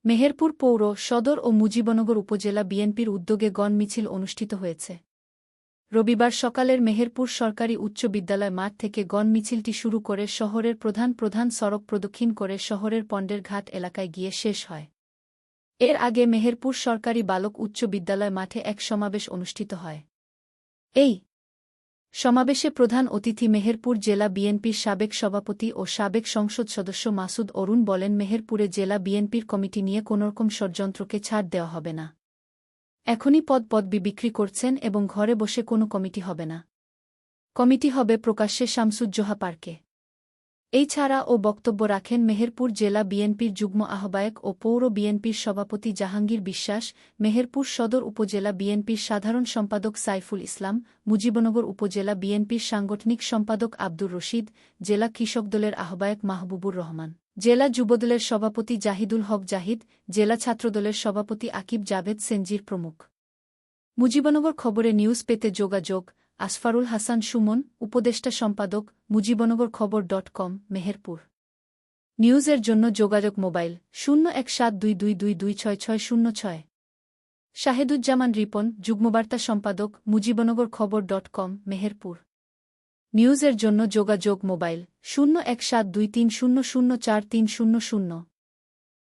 মেহেরপুর পৌর, সদর ও মুজিবনগর উপজেলা বিএনপির উদ্যোগে গণ মিছিল অনুষ্ঠিত হয়েছে। রবিবার সকালের মেহেরপুর সরকারি উচ্চ বিদ্যালয় মাঠ থেকে গণ মিছিলটি শুরু করে শহরের প্রধান প্রধান সড়ক প্রদক্ষিণ করে শহরের পন্ডের ঘাট এলাকায় গিয়ে শেষ হয়। এর আগে মেহেরপুর সরকারি বালক উচ্চ বিদ্যালয় মাঠে এক সমাবেশ অনুষ্ঠিত হয়। এই সমাবেশে প্রধান অতিথি মেহেরপুর জেলা বিএনপির সাবেক সভাপতি ও সাবেক সংসদ সদস্য মাসুদ অরুণ বলেন, মেহেরপুরে জেলা বিএনপির কমিটি নিয়ে কোনোরকম ষড়যন্ত্রকে ছাড় দেওয়া হবে না। এখনই পদবি বিক্রি করছেন এবং ঘরে বসে কোনো কমিটি হবে না। কমিটি হবে প্রকাশ্যে শামসুজ্জোহা পার্কে। এই ছাড়া ও বক্তব্য রাখেন মেহেরপুর জেলা বিএনপির যুগ্ম আহ্বায়ক ও পৌর বিএনপির সভাপতি জাহাঙ্গীর বিশ্বাস, মেহেরপুর সদর উপজেলা বিএনপির সাধারণ সম্পাদক সাইফুল ইসলাম, মুজিবনগর উপজেলা বিএনপির সাংগঠনিক সম্পাদক আব্দুর রশিদ, জেলা কৃষক দলের আহ্বায়ক মাহবুবুর রহমান, জেলা যুবদলের সভাপতি জাহিদুল হক জাহিদ, জেলা ছাত্রদলের সভাপতি আকিব জাভেদ সেনজির প্রমুখ। মুজিবনগর খবরে নিউজ পেতে যোগাযোগ আসফারুল হাসান সুমন, উপদেষ্টা সম্পাদক, মুজিবনগরখবর.com, মেহেরপুর। নিউজের জন্য যোগাযোগ মোবাইল 017222266606। শাহেদুজ্জামান রিপন, যুগ্মবার্তা সম্পাদক, মুজিবনগরখবর.com, মেহেরপুর। নিউজের জন্য যোগাযোগ মোবাইল 017230043000।